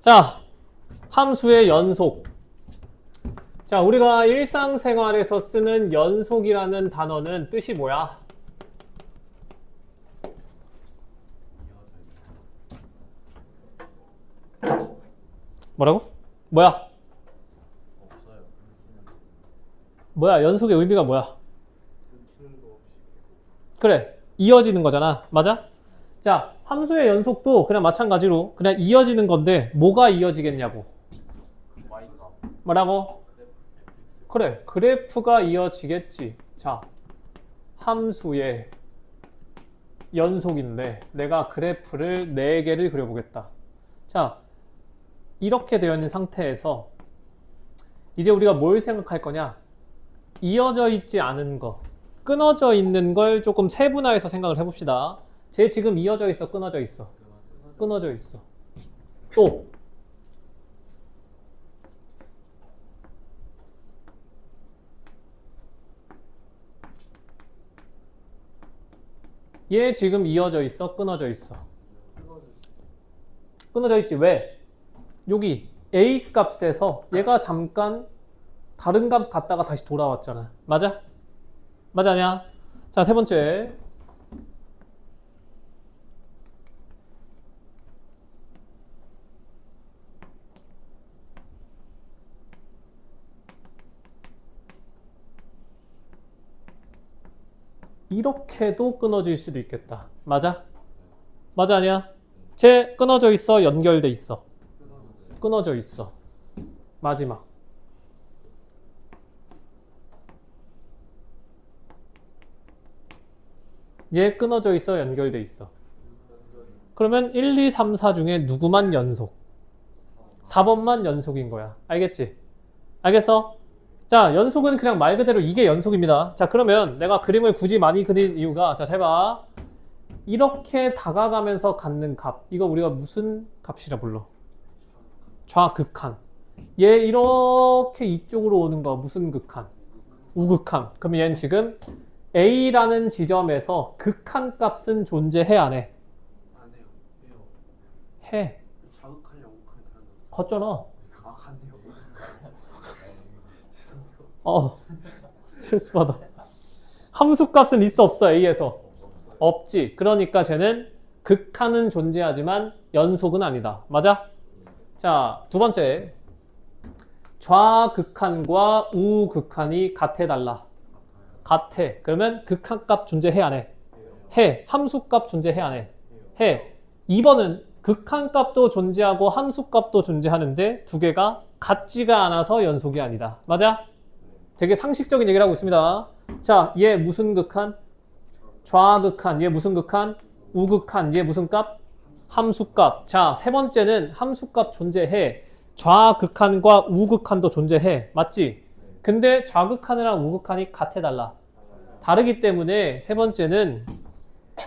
자, 함수의 연속. 자, 우리가 일상생활에서 쓰는 연속이라는 단어는 뜻이 뭐야? 뭐라고? 뭐야? 뭐야? 연속의 의미가 뭐야? 그래, 이어지는 거잖아. 맞아? 자, 함수의 연속도 그냥 마찬가지로 그냥 이어지는 건데 뭐가 이어지겠냐고. 뭐라고? 그래, 그래프가 이어지겠지. 자, 함수의 연속인데 내가 그래프를 4개를 그려보겠다. 자, 이렇게 되어 있는 상태에서 이제 우리가 뭘 생각할 거냐? 이어져 있지 않은 거, 끊어져 있는 걸 조금 세분화해서 생각을 해봅시다. 쟤 지금 이어져 있어, 끊어져 있어? 끊어져 있어. 또 얘 지금 이어져 있어, 끊어져 있어? 끊어져 있지. 왜? 여기 A 값에서 얘가 잠깐 다른 값 갔다가 다시 돌아왔잖아. 맞아? 맞아 아니야? 자, 세 번째. 이렇게도 끊어질 수도 있겠다. 맞아? 맞아 아니야? 쟤 끊어져 있어, 연결돼 있어? 끊어져 있어. 마지막. 얘 끊어져 있어, 연결돼 있어? 그러면 1, 2, 3, 4 중에 누구만 연속? 4번만 연속인 거야. 알겠지? 알겠어? 자, 연속은 그냥 말 그대로 이게 연속입니다. 자, 그러면 내가 그림을 굳이 많이 그린 이유가, 자, 잘 봐. 이렇게 다가가면서 갖는 값. 이거 우리가 무슨 값이라 불러? 좌극한. 얘 이렇게 이쪽으로 오는 거 무슨 극한? 우극한. 그럼 얘는 지금 A라는 지점에서 극한 값은 존재해 안 해? 안 해요. 해. 자극하냐 우극하냐 다른 거. 컸잖아. 정확한데요. 스트레스 받아. 함수 값은 있어 없어 A에서? 없지. 그러니까 쟤는 극한은 존재하지만 연속은 아니다. 맞아? 자, 두 번째. 좌극한과 우극한이 같아달라. 같아. 그러면 극한값 존재해 안 해? 해. 함수값 존재해 안 해? 해. 2번은 극한값도 존재하고 함수값도 존재하는데 두 개가 같지가 않아서 연속이 아니다. 맞아? 되게 상식적인 얘기를 하고 있습니다. 자, 얘 무슨 극한? 좌극한. 얘 무슨 극한? 우극한. 얘 무슨 값? 함수값. 자, 세 번째는 함수값 존재해. 좌극한과 우극한도 존재해. 맞지? 근데 좌극한이랑 우극한이 같아달라. 다르기 때문에 세 번째는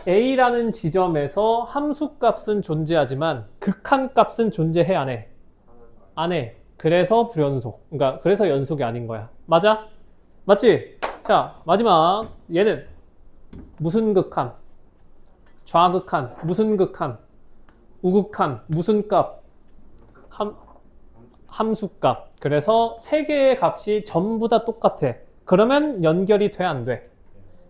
A라는 지점에서 함수값은 존재하지만 극한값은 존재해 안 해? 안 해. 그래서 불연속. 그러니까 그래서 연속이 아닌 거야. 맞아? 맞지? 자, 마지막. 얘는 무슨 극한? 좌극한. 무슨 극한? 우극한. 무슨 값? 함수값. 그래서 세 개의 값이 전부 다 똑같아. 그러면 연결이 돼, 안 돼?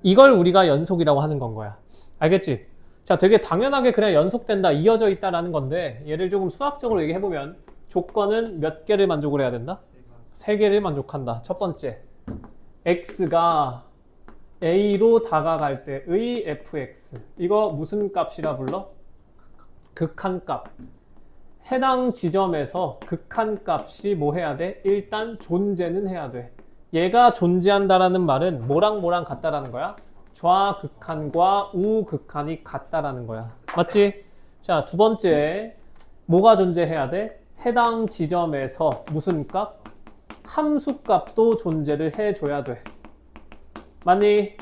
이걸 우리가 연속이라고 하는 건 거야. 알겠지? 자, 되게 당연하게 그냥 연속된다, 이어져 있다라는 건데 얘를 조금 수학적으로 얘기해보면 조건은 몇 개를 만족을 해야 된다? 3개를 만족한다. 첫 번째, x가 a로 다가갈 때의 fx. 이거 무슨 값이라 불러? 극한값. 해당 지점에서 극한값이 뭐 해야 돼? 일단 존재는 해야 돼. 얘가 존재한다라는 말은 뭐랑 뭐랑 같다라는 거야? 좌극한과 우극한이 같다라는 거야. 맞지? 자, 두 번째, 뭐가 존재해야 돼? 해당 지점에서 무슨 값? 함수값도 존재를 해줘야 돼. 맞니?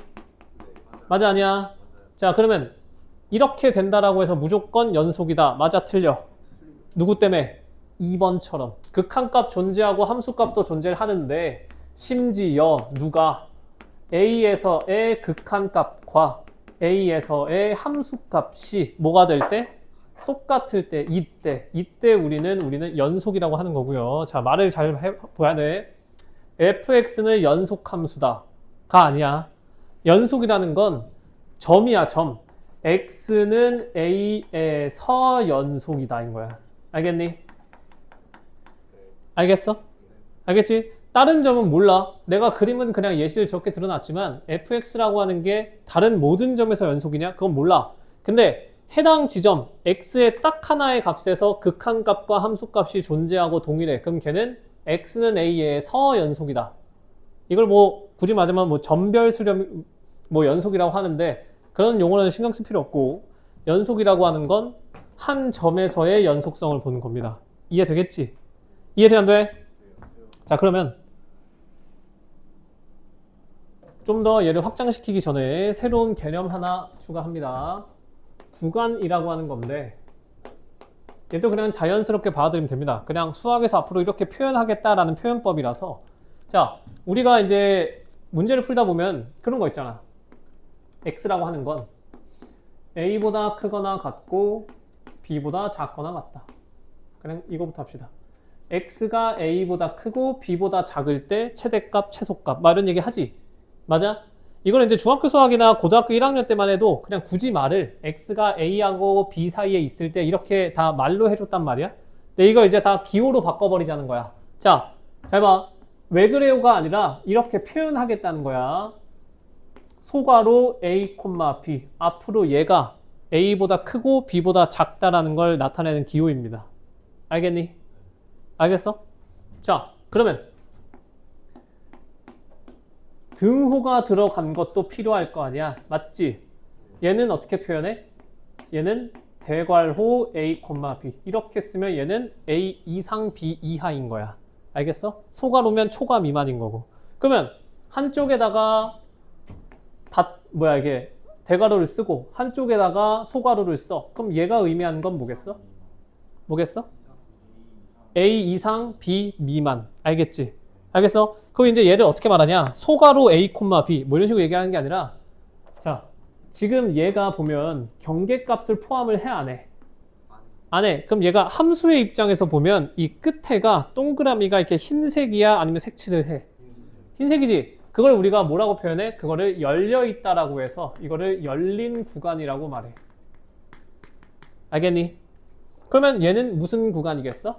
맞아 아니야? 자, 그러면 이렇게 된다라고 해서 무조건 연속이다. 맞아 틀려? 누구 때문에? 2번처럼 극한값 존재하고 함수값도 존재를 하는데 심지어 누가 A에서의 극한값과 A에서의 함수값이 뭐가 될 때? 똑같을 때, 이때 우리는 연속이라고 하는 거고요. 자, 말을 잘 봐야 돼. fx는 연속함수다가 아니야. 연속이라는 건 점이야, 점. x는 a에서 연속이다인 거야. 알겠니? 알겠어? 알겠지? 다른 점은 몰라. 내가 그림은 그냥 예시를 저렇게 드러났지만 fx라고 하는 게 다른 모든 점에서 연속이냐? 그건 몰라. 근데 해당 지점 x의 딱 하나의 값에서 극한값과 함수값이 존재하고 동일해. 그럼 걔는 x는 a에서 연속이다. 이걸 뭐 굳이 말하자면 뭐 점별 수렴 뭐 연속이라고 하는데 그런 용어는 신경 쓸 필요 없고 연속이라고 하는 건 한 점에서의 연속성을 보는 겁니다. 이해되겠지? 이해돼 안 돼? 자, 그러면 좀 더 얘를 확장시키기 전에 새로운 개념 하나 추가합니다. 구간이라고 하는 건데 얘도 그냥 자연스럽게 받아들이면 됩니다. 그냥 수학에서 앞으로 이렇게 표현하겠다라는 표현법이라서 자, 우리가 이제 문제를 풀다 보면 그런 거 있잖아. x라고 하는 건 a보다 크거나 같고 b보다 작거나 같다. 그냥 이거부터 합시다. x가 a보다 크고 b보다 작을 때 최대값, 최소값 막 이런 얘기 하지. 맞아? 이거는 이제 중학교 수학이나 고등학교 1학년 때만 해도 그냥 굳이 말을 x가 a하고 b 사이에 있을 때 이렇게 다 말로 해줬단 말이야. 근데 이걸 이제 다 기호로 바꿔버리자는 거야. 자, 잘 봐. 왜 그래요가 아니라 이렇게 표현하겠다는 거야. 소괄호 a, b. 앞으로 얘가 a보다 크고 b보다 작다라는 걸 나타내는 기호입니다. 알겠니? 알겠어? 자, 그러면 등호가 들어간 것도 필요할 거 아니야. 맞지? 얘는 어떻게 표현해? 얘는 대괄호 a, b. 이렇게 쓰면 얘는 a 이상 b 이하인 거야. 알겠어? 소괄호면 초과 미만인 거고. 그러면 한쪽에다가 이게 대괄호를 쓰고 한쪽에다가 소괄호를 써. 그럼 얘가 의미하는 건 뭐겠어? 뭐겠어? a 이상 b 미만. 알겠지? 알겠어? 그럼 이제 얘를 어떻게 말하냐? 소괄호 a, b 뭐 이런 식으로 얘기하는 게 아니라 자, 지금 얘가 보면 경계값을 포함을 해 안 해? 안 해. 그럼 얘가 함수의 입장에서 보면 이 끝에가 동그라미가 이렇게 흰색이야? 아니면 색칠을 해? 흰색이지? 그걸 우리가 뭐라고 표현해? 그거를 열려있다라고 해서 이거를 열린 구간이라고 말해. 알겠니? 그러면 얘는 무슨 구간이겠어?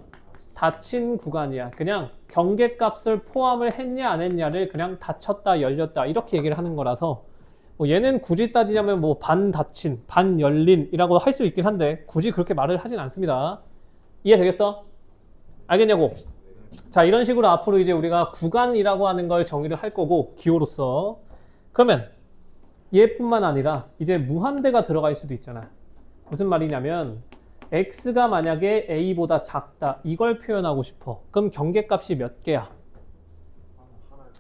닫힌 구간이야. 그냥 경계값을 포함을 했냐 안 했냐를 그냥 닫혔다 열렸다 이렇게 얘기를 하는 거라서 뭐 얘는 굳이 따지자면 뭐 반 닫힌, 반 열린이라고 할 수 있긴 한데 굳이 그렇게 말을 하진 않습니다. 이해되겠어? 알겠냐고? 자, 이런 식으로 앞으로 이제 우리가 구간이라고 하는 걸 정의를 할 거고 기호로서 그러면 얘뿐만 아니라 이제 무한대가 들어갈 수도 있잖아. 무슨 말이냐면 x가 만약에 a보다 작다 이걸 표현하고 싶어. 그럼 경계값이 몇 개야?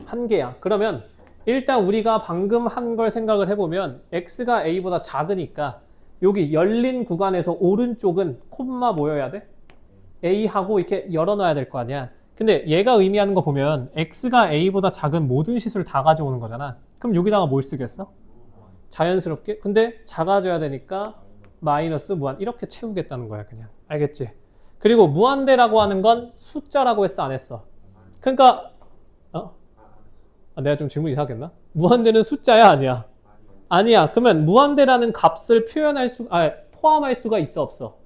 한 개야. 그러면 일단 우리가 방금 한 걸 생각을 해보면 x가 a보다 작으니까 여기 열린 구간에서 오른쪽은 콤마 뭐여야 돼? a하고 이렇게 열어놔야 될 거 아니야. 근데 얘가 의미하는 거 보면 x가 a보다 작은 모든 시수를 다 가져오는 거잖아. 그럼 여기다가 뭘 쓰겠어? 자연스럽게. 근데 작아져야 되니까 마이너스 무한 이렇게 채우겠다는 거야 그냥. 알겠지? 그리고 무한대라고 하는 건 숫자라고 했어 안 했어? 그러니까 내가 좀 질문 이상하겠나? 무한대는 숫자야 아니야? 아니야. 그러면 무한대라는 값을 포함할 수가 있어 없어?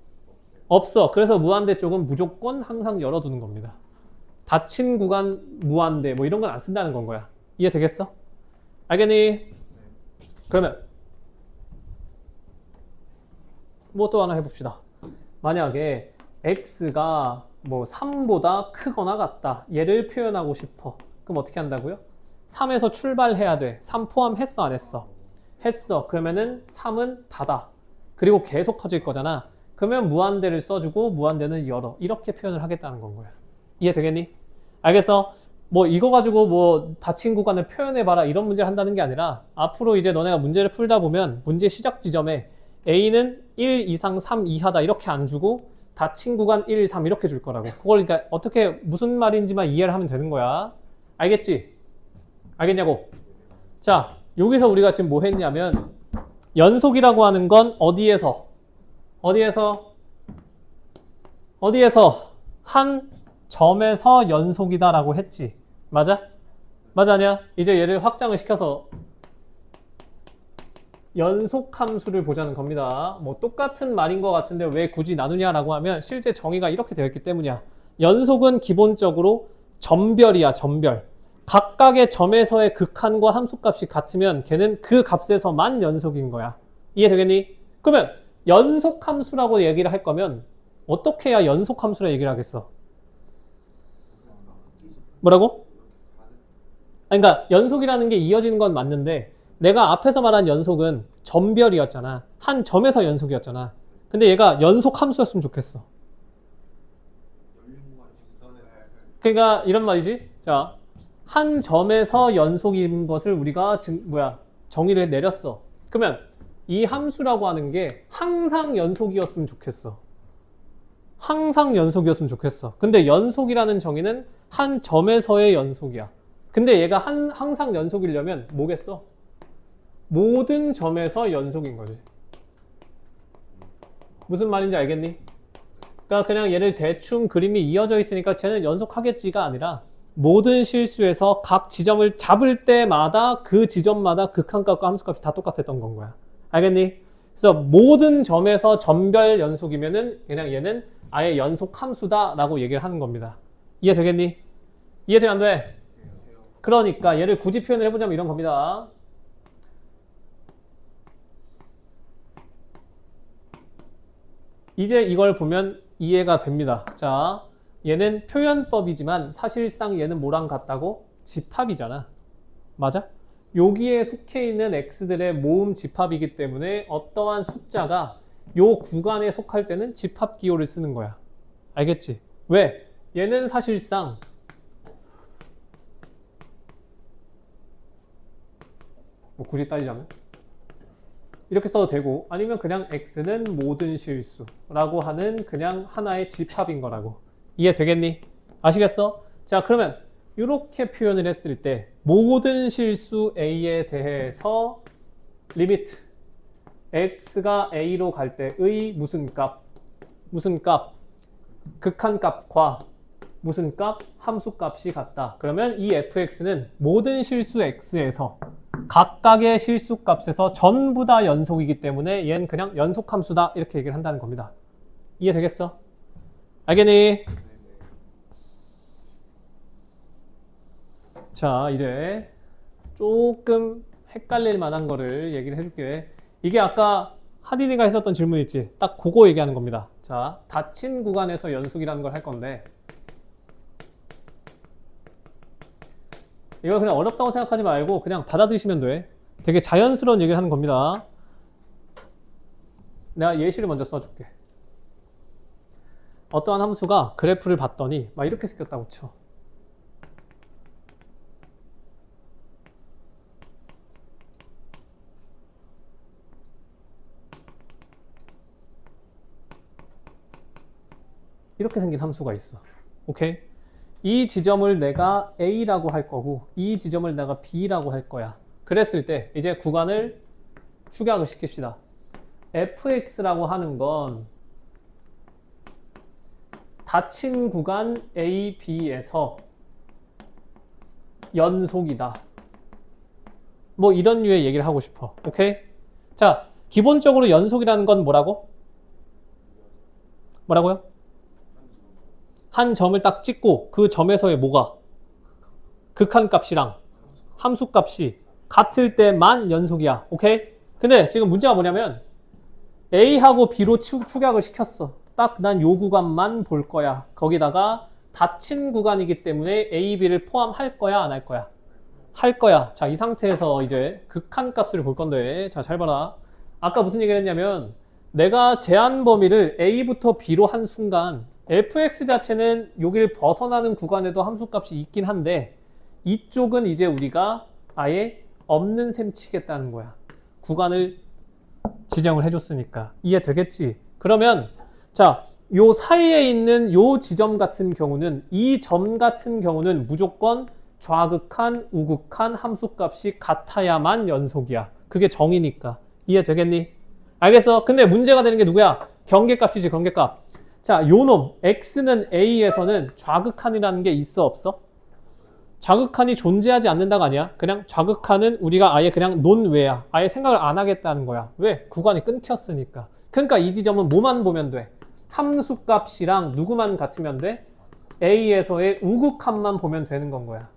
없어. 그래서 무한대 쪽은 무조건 항상 열어두는 겁니다. 닫힌 구간 무한대 뭐 이런 건 안 쓴다는 건 거야. 이해되겠어? 알겠니? 그러면 뭐 또 하나 해봅시다. 만약에 x가 뭐 3보다 크거나 같다. 얘를 표현하고 싶어. 그럼 어떻게 한다고요? 3에서 출발해야 돼. 3 포함했어 안 했어? 했어. 그러면은 3은 닫아. 그리고 계속 커질 거잖아. 그러면 무한대를 써주고 무한대는 열어. 이렇게 표현을 하겠다는 건 거야. 이해되겠니? 알겠어? 뭐 이거 가지고 뭐 닫힌 구간을 표현해봐라 이런 문제를 한다는 게 아니라 앞으로 이제 너네가 문제를 풀다 보면 문제 시작 지점에 A는 1 이상 3 이하다 이렇게 안 주고 닫힌 구간 1, 3 이렇게 줄 거라고. 그걸 그러니까 어떻게 무슨 말인지만 이해를 하면 되는 거야. 알겠지? 알겠냐고? 자, 여기서 우리가 지금 뭐 했냐면 연속이라고 하는 건 어디에서 어디에서? 한 점에서 연속이다라고 했지. 맞아? 맞아 아니야? 이제 얘를 확장을 시켜서 연속 함수를 보자는 겁니다. 뭐 똑같은 말인 것 같은데 왜 굳이 나누냐라고 하면 실제 정의가 이렇게 되어 있기 때문이야. 연속은 기본적으로 점별이야, 점별. 각각의 점에서의 극한과 함수값이 같으면 걔는 그 값에서만 연속인 거야. 이해되겠니? 그러면 연속 함수라고 얘기를 할 거면 어떻게 해야 연속 함수라 얘기를 하겠어? 뭐라고? 아니, 그러니까 연속이라는 게 이어지는 건 맞는데 내가 앞에서 말한 연속은 점별이었잖아. 한 점에서 연속이었잖아. 근데 얘가 연속 함수였으면 좋겠어. 그러니까 이런 말이지. 자, 한 점에서 연속인 것을 우리가 정의를 내렸어. 그러면 이 함수라고 하는 게 항상 연속이었으면 좋겠어. 항상 연속이었으면 좋겠어. 근데 연속이라는 정의는 한 점에서의 연속이야. 근데 얘가 항상 연속이려면 뭐겠어? 모든 점에서 연속인 거지. 무슨 말인지 알겠니? 그러니까 그냥 얘를 대충 그림이 이어져 있으니까 쟤는 연속하겠지가 아니라 모든 실수에서 각 지점을 잡을 때마다 그 지점마다 극한값과 함수값이 다 똑같았던 건 거야. 알겠니? 그래서 모든 점에서 점별 연속이면은 그냥 얘는 아예 연속 함수다라고 얘기를 하는 겁니다. 이해되겠니? 이해돼 안 돼? 그러니까 얘를 굳이 표현을 해보자면 이런 겁니다. 이제 이걸 보면 이해가 됩니다. 자, 얘는 표현법이지만 사실상 얘는 뭐랑 같다고? 집합이잖아. 맞아? 여기에 속해 있는 x들의 모음 집합이기 때문에 어떠한 숫자가 요 구간에 속할 때는 집합 기호를 쓰는 거야. 알겠지? 왜? 얘는 사실상 뭐 굳이 따지자면 이렇게 써도 되고 아니면 그냥 x는 모든 실수라고 하는 그냥 하나의 집합인 거라고. 이해되겠니? 아시겠어? 자, 그러면 이렇게 표현을 했을 때 모든 실수 a에 대해서 리미트 x가 a로 갈 때의 무슨 값 극한값과 무슨 값 함수값이 같다. 그러면 이 fx는 모든 실수 x에서 각각의 실수값에서 전부 다 연속이기 때문에 얘는 그냥 연속함수다 이렇게 얘기를 한다는 겁니다. 이해되겠어? 알겠니? 자, 이제 조금 헷갈릴 만한 거를 얘기를 해줄게. 이게 아까 하딘이가 했었던 질문 있지? 딱 그거 얘기하는 겁니다. 자, 닫힌 구간에서 연속이라는 걸 할 건데 이거 그냥 어렵다고 생각하지 말고 그냥 받아들이시면 돼. 되게 자연스러운 얘기를 하는 겁니다. 내가 예시를 먼저 써줄게. 어떠한 함수가 그래프를 봤더니 막 이렇게 생겼다고 쳐. 이렇게 생긴 함수가 있어. 오케이? 이 지점을 내가 A라고 할 거고 이 지점을 내가 B라고 할 거야. 그랬을 때 이제 구간을 축약을 시킵시다. fx라고 하는 건 닫힌 구간 A, B에서 연속이다. 뭐 이런 류의 얘기를 하고 싶어. 오케이? 자, 기본적으로 연속이라는 건 뭐라고? 뭐라고요? 한 점을 딱 찍고 그 점에서의 뭐가? 극한값이랑 함수값이 같을 때만 연속이야. 오케이? 근데 지금 문제가 뭐냐면 A하고 B로 축약을 시켰어. 딱 난 요 구간만 볼 거야. 거기다가 닫힌 구간이기 때문에 A, B를 포함할 거야? 안 할 거야? 할 거야. 자, 이 상태에서 이제 극한값을 볼 건데 자, 잘 봐라. 아까 무슨 얘기를 했냐면 내가 제한 범위를 A부터 B로 한 순간 fx 자체는 여기를 벗어나는 구간에도 함수값이 있긴 한데 이쪽은 이제 우리가 아예 없는 셈 치겠다는 거야. 구간을 지정을 해줬으니까. 이해되겠지? 그러면 자, 요 사이에 있는 요 지점 같은 경우는 이 점 같은 경우는 무조건 좌극한, 우극한 함수값이 같아야만 연속이야. 그게 정의니까. 이해되겠니? 알겠어? 근데 문제가 되는 게 누구야? 경계값이지, 경계값. 자, 요놈 x는 a에서는 좌극한이라는 게 있어 없어? 좌극한이 존재하지 않는다가 아니야. 그냥 좌극한은 우리가 아예 그냥 논외야. 아예 생각을 안 하겠다는 거야. 왜? 구간이 끊겼으니까. 그러니까 이 지점은 뭐만 보면 돼? 함수값이랑 누구만 같으면 돼? a에서의 우극한만 보면 되는 건 거야.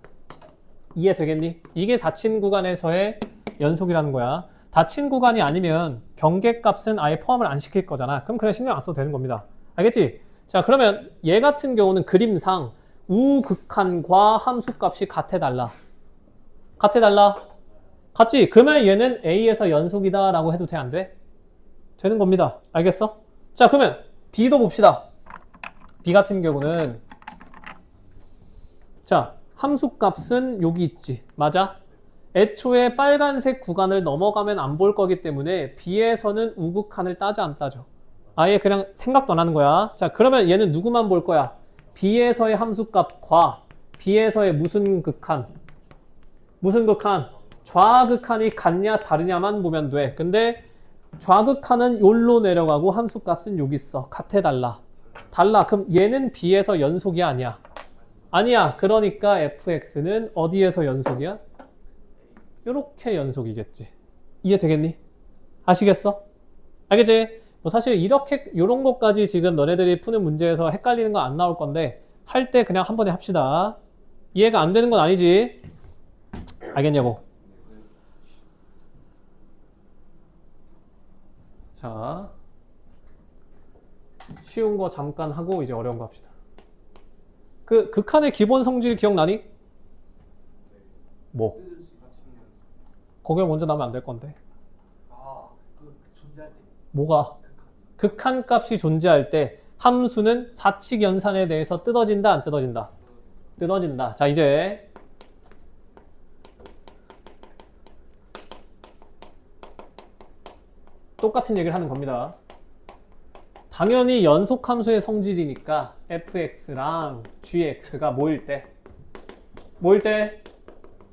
이해되겠니? 이게 닫힌 구간에서의 연속이라는 거야. 닫힌 구간이 아니면 경계값은 아예 포함을 안 시킬 거잖아. 그럼 그냥 신경 안 써도 되는 겁니다. 알겠지? 자, 그러면 얘 같은 경우는 그림상 우극한과 함수값이 같아달라. 같아달라. 같지? 그러면 얘는 A에서 연속이다 라고 해도 돼, 안 돼? 되는 겁니다. 알겠어? 자, 그러면 B도 봅시다. B 같은 경우는 자, 함수값은 여기 있지. 맞아? 애초에 빨간색 구간을 넘어가면 안 볼 거기 때문에 B에서는 우극한을 따져 안 따져? 아예 그냥 생각도 안 하는 거야. 자, 그러면 얘는 누구만 볼 거야? B에서의 함수값과 B에서의 무슨 극한? 무슨 극한? 좌극한이 같냐 다르냐만 보면 돼. 근데 좌극한은 여기로 내려가고 함수값은 여기 있어. 같아달라. 달라. 그럼 얘는 B에서 연속이 아니야. 아니야. 그러니까 fx는 어디에서 연속이야? 요렇게 연속이겠지. 이해되겠니? 아시겠어? 알겠지? 뭐 사실 이렇게 요런 것까지 지금 너네들이 푸는 문제에서 헷갈리는 거 안 나올 건데 할 때 그냥 한 번에 합시다. 이해가 안 되는 건 아니지? 알겠냐고? 자, 쉬운 거 잠깐 하고 이제 어려운 거 합시다. 그 극한의 기본 성질 기억나니? 뭐? 거기에 먼저 나오면 안 될 건데. 그 존재할 때 뭐가? 극한 값이 존재할 때 함수는 사칙 연산에 대해서 뜯어진다, 안 뜯어진다? 뜯어진다. 자, 이제 똑같은 얘기를 하는 겁니다. 당연히 연속함수의 성질이니까 fx랑 gx가 모일 때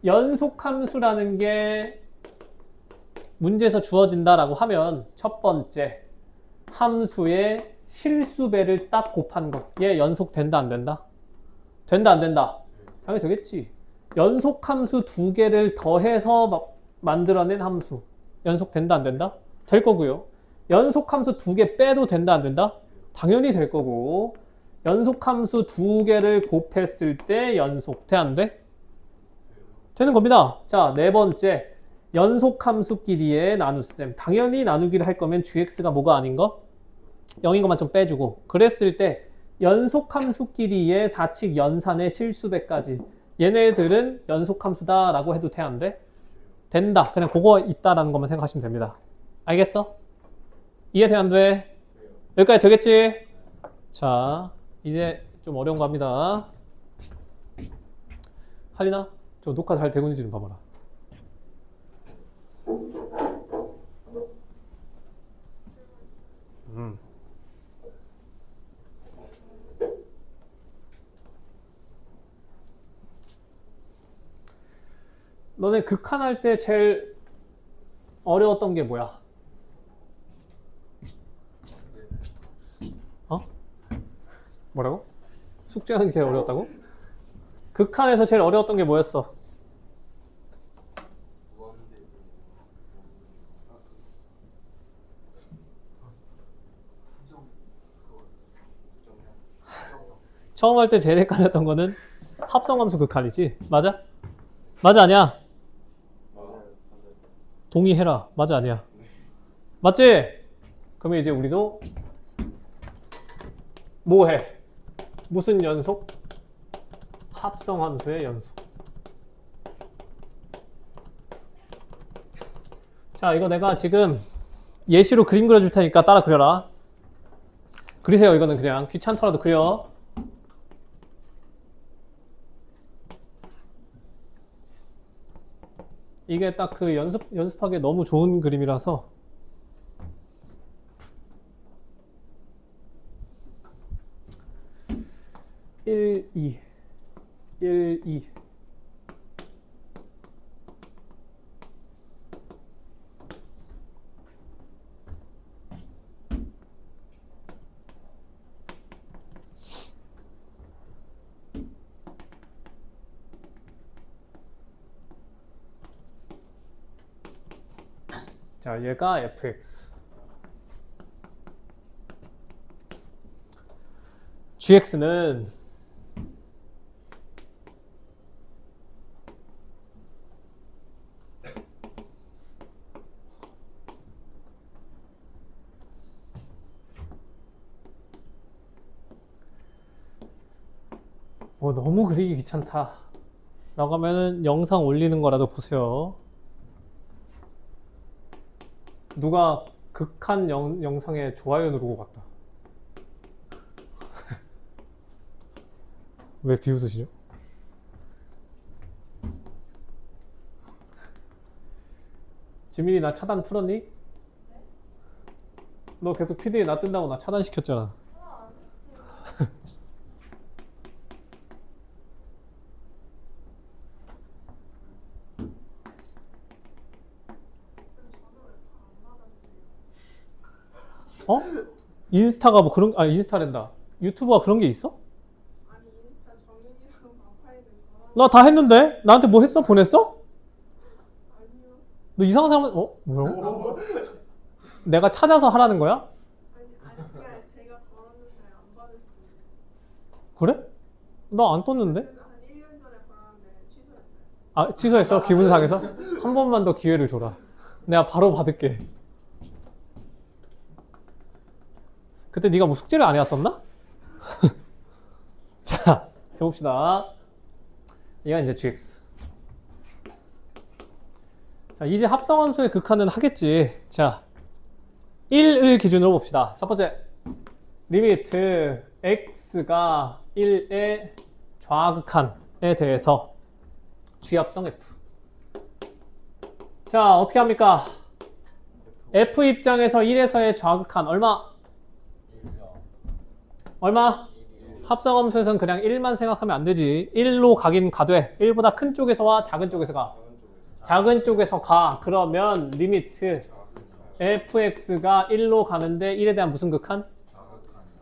연속함수라는 게 문제에서 주어진다라고 하면 첫 번째 함수의 실수배를 딱 곱한 거. 얘 연속된다 안 된다? 된다 안 된다? 당연히 되겠지. 연속함수 두 개를 더해서 만들어낸 함수. 연속된다 안 된다? 될 거고요. 연속함수 두 개 빼도 된다 안 된다? 당연히 될 거고. 연속함수 두 개를 곱했을 때 연속 돼 안 돼? 되는 겁니다. 자, 네 번째. 연속함수끼리의 나눗셈. 당연히 나누기를 할 거면 gx가 뭐가 아닌 거? 0인 것만 좀 빼주고. 그랬을 때 연속함수끼리의 사칙 연산의 실수배까지 얘네들은 연속함수다 라고 해도 돼 안 돼? 된다. 그냥 그거 있다라는 것만 생각하시면 됩니다. 알겠어? 이해돼 안 돼? 여기까지 되겠지? 자, 이제 좀 어려운 거 합니다. 할리나? 저 녹화 잘 되고 있는지 좀 봐봐라. 너네 극한할 때 제일 어려웠던 게 뭐야? 어? 뭐라고? 숙제하는 게 제일 어려웠다고? 극한에서 제일 어려웠던 게 뭐였어? 처음 할 때 제일 헷갈렸던 거는 합성함수 극한이지? 맞아? 맞아 아니야? 동의해라. 맞아 아니야? 맞지? 그러면 이제 우리도 뭐 해? 무슨 연속? 합성함수의 연속. 자, 이거 내가 지금 예시로 그림 그려줄 테니까 따라 그려라. 그리세요. 이거는 그냥 귀찮더라도 그려. 이게 딱 그 연습하기에 너무 좋은 그림이라서. (1, 2) 1, 2 (1, 자, 얘가 fx. gx는 너무 그리기 귀찮다 라고 하면은 영상 올리는 거라도 보세요. 누가 극한 영상에 좋아요 누르고 갔다. 왜 비웃으시죠? 지민이 나 차단 풀었니? 너 계속 PD에 나 뜬다고 나 차단시켰잖아. 어? 인스타가 뭐 그런, 인스타랜다. 유튜브가 그런 게 있어? 아니 인스타 정윤이랑 마파이는 저랑 나 다 했는데? 나한테 뭐 했어? 보냈어? 아니요. 너 이상한 사람, 뭐야? 내가 찾아서 하라는 거야? 아니 그냥 제가 걸었는데 안 받으시고 그래? 나 안 떴는데? 한 1년 전에 걸었는데 취소했어요. 아, 취소했어? 기분 상해서? 한 번만 더 기회를 줘라. 내가 바로 받을게. 그때 네가 뭐 숙제를 안 해왔었나? 자, 해봅시다. 얘가 이제 gx. 자, 이제 합성함수의 극한은 하겠지. 자, 1을 기준으로 봅시다. 첫 번째, 리미트 x가 1의 좌극한에 대해서 g합성 f. 자, 어떻게 합니까? f 입장에서 1에서의 좌극한 얼마? 얼마? 합성함수에서는 그냥 1만 생각하면 안 되지. 1로 가긴 가되 1보다 큰 쪽에서 와, 작은 쪽에서 가. 작은 쪽에서 가. 그러면 리미트 fx가 1로 가는데 1에 대한 무슨 극한?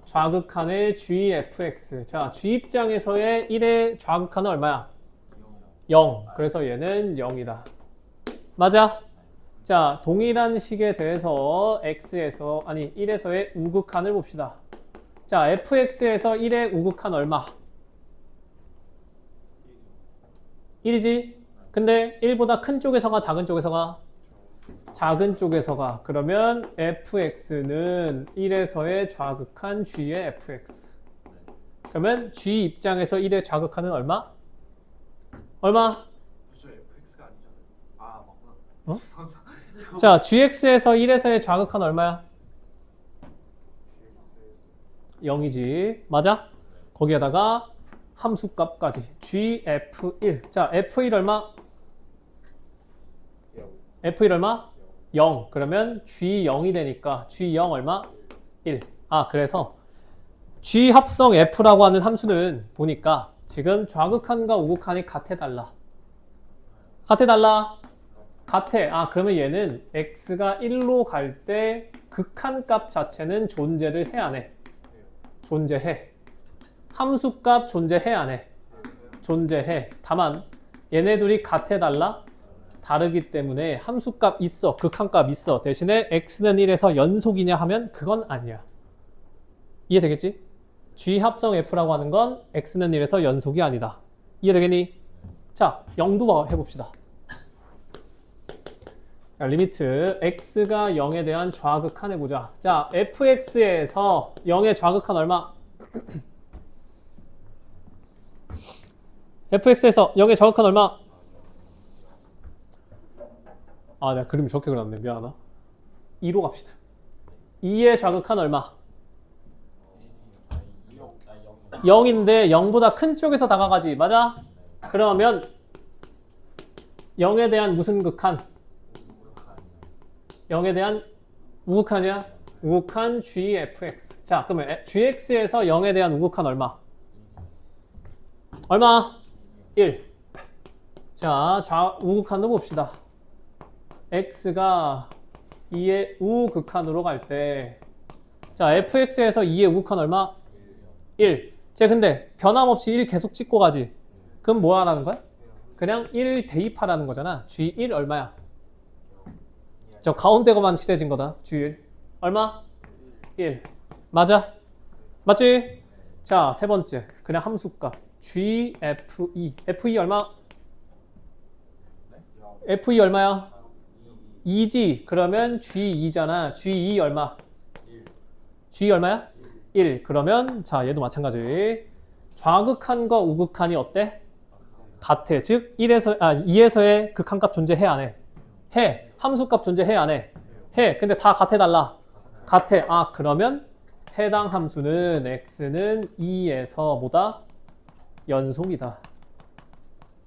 좌극한의 gfx. 자, g 입장에서의 1의 좌극한은 얼마야? 0. 그래서 얘는 0이다. 맞아? 자, 동일한 식에 대해서 x에서, 아니 1에서의 우극한을 봅시다. 자, fx에서 1의 우극한 얼마? 1이지? 근데 1보다 큰 쪽에서가 작은 쪽에서가? 작은 쪽에서가. 그러면 fx는 1에서의 좌극한 g의 fx. 그러면 g 입장에서 1의 좌극한은 얼마? 얼마? 저 FX가 아니잖아요. 아 맞구나. 어? 죄송합니다. 자, gx에서 1에서의 좌극한 얼마야? 0이지. 맞아? 거기에다가 함수값까지. gf1. 자, f1 얼마? f1 얼마? 0. 그러면 g0이 되니까 g0 얼마? 1. 아, 그래서 g 합성 f라고 하는 함수는 보니까 지금 좌극한과 우극한이 같아달라. 같아달라. 같아. 아, 그러면 얘는 x가 1로 갈 때 극한값 자체는 존재를 해, 안 해? 존재해. 함수값 존재해, 안 해? 존재해. 다만 얘네 둘이 같아달라? 다르기 때문에 함수값 있어. 극한값 있어. 대신에 x는 1에서 연속이냐 하면 그건 아니야. 이해되겠지? g 합성 f라고 하는 건 x는 1에서 연속이 아니다. 이해되겠니? 자, 0도 해봅시다. 자, 리미트 x가 0에 대한 좌극한 해보자. 자, fx에서 0의 좌극한 얼마? fx에서 0의 좌극한 얼마? 아, 내가 그림이 저렇게 그렸네. 미안하다. 2로 갑시다. 2의 좌극한 얼마? 0인데 0보다 큰 쪽에서 다가가지. 맞아? 그러면 0에 대한 무슨 극한? 0에 대한 우극한이야? 우극한 gfx. 자, 그러면 gx에서 0에 대한 우극한 얼마? 얼마? 1. 자, 우극한도 봅시다. x가 2의 우극한으로 갈 때, 자, fx에서 2의 우극한 얼마? 1. 쟤 근데 변함없이 1 계속 찍고 가지. 그럼 뭐 하라는 거야? 그냥 1 대입하라는 거잖아. g1 얼마야? 저 가운데가만 칠해진 거다. G1 얼마? 1 맞아? 맞지? 자, 세 번째 그냥 함수값 GFE FE 얼마? FE 얼마야? 2지. 그러면 G2잖아. G2 얼마? G 얼마야? 1. 그러면 자 얘도 마찬가지. 좌극한과 우극한이 어때? 같아. 즉 2에서의 극한값 존재해 안 해? 해. 함수값 존재해 안 해? 해. 근데 다 같아달라. 같아. 아 그러면 해당 함수는 x는 2에서 뭐다? 연속이다.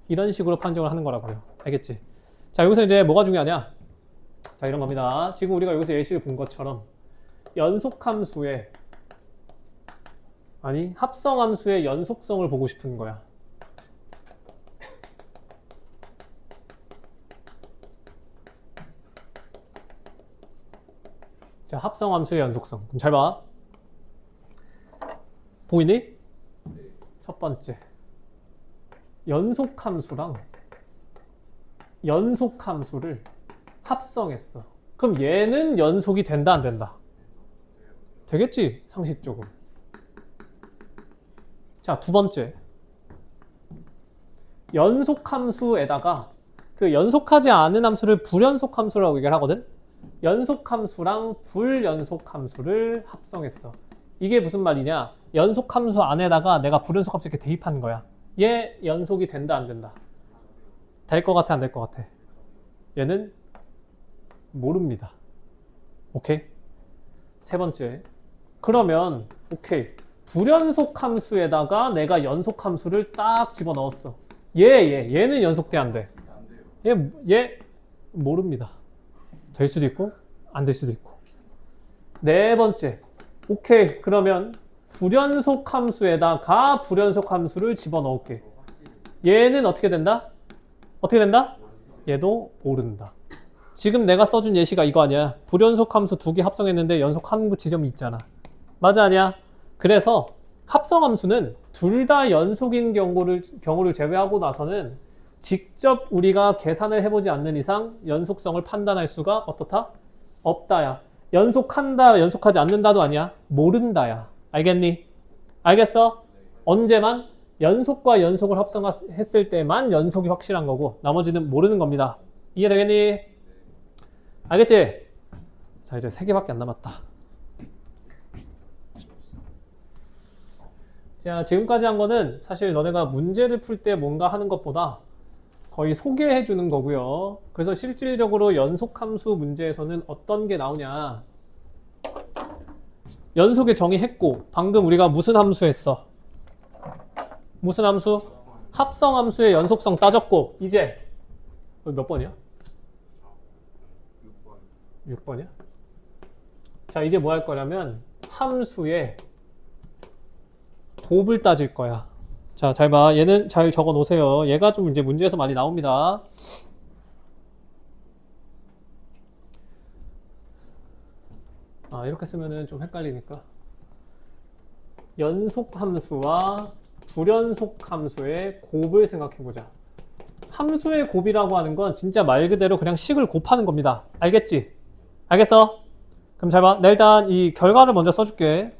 이런 식으로 판정을 하는 거라고요. 알겠지? 자 여기서 이제 뭐가 중요하냐? 자 이런 겁니다. 지금 우리가 여기서 예시를 본 것처럼 연속함수의 아니 합성함수의 연속성을 보고 싶은 거야. 자 합성함수의 연속성. 그럼 잘 봐. 보이니? 첫 번째 연속함수랑 연속함수를 합성했어. 그럼 얘는 연속이 된다 안 된다? 되겠지 상식적으로. 자 두 번째 연속함수에다가 그 연속하지 않은 함수를 불연속함수라고 얘기를 하거든. 연속함수랑 불연속함수를 합성했어. 이게 무슨 말이냐? 연속함수 안에다가 내가 불연속함수 이렇게 대입한 거야. 얘 연속이 된다 안 된다? 될 것 같아 안 될 것 같아? 얘는 모릅니다. 오케이? 세 번째 그러면 오케이 불연속함수에다가 내가 연속함수를 딱 집어넣었어. 얘는 연속돼 안 돼? 얘 모릅니다. 될 수도 있고 안 될 수도 있고. 네 번째 오케이 그러면 불연속함수에다가 불연속함수를 집어넣을게. 얘는 어떻게 된다? 어떻게 된다? 얘도 모른다. 지금 내가 써준 예시가 이거 아니야. 불연속함수 두 개 합성했는데 연속함수 지점이 있잖아. 맞아 아니야? 그래서 합성함수는 둘 다 연속인 경우를 제외하고 나서는 직접 우리가 계산을 해보지 않는 이상 연속성을 판단할 수가 어떻다? 없다야. 연속한다, 연속하지 않는다도 아니야. 모른다야. 알겠니? 알겠어? 언제만? 연속과 연속을 합성했을 때만 연속이 확실한 거고 나머지는 모르는 겁니다. 이해되겠니? 알겠지? 자 이제 3개밖에 안 남았다. 자 지금까지 한 거는 사실 너네가 문제를 풀 때 뭔가 하는 것보다 거의 소개해 주는 거고요. 그래서 실질적으로 연속함수 문제에서는 어떤 게 나오냐. 연속의 정의했고 방금 우리가 무슨 함수 했어? 무슨 함수? 합성함수의 연속성 따졌고 이제 몇 번이야? 6번이야? 자 이제 뭐 할 거냐면 함수의 곱을 따질 거야. 자 잘 봐. 얘는 잘 적어 놓으세요. 얘가 좀 이제 문제에서 많이 나옵니다. 아 이렇게 쓰면은 좀 헷갈리니까 연속함수와 불연속함수의 곱을 생각해보자. 함수의 곱이라고 하는 건 진짜 말 그대로 그냥 식을 곱하는 겁니다. 알겠지? 알겠어? 그럼 잘 봐. 나 일단 이 결과를 먼저 써줄게.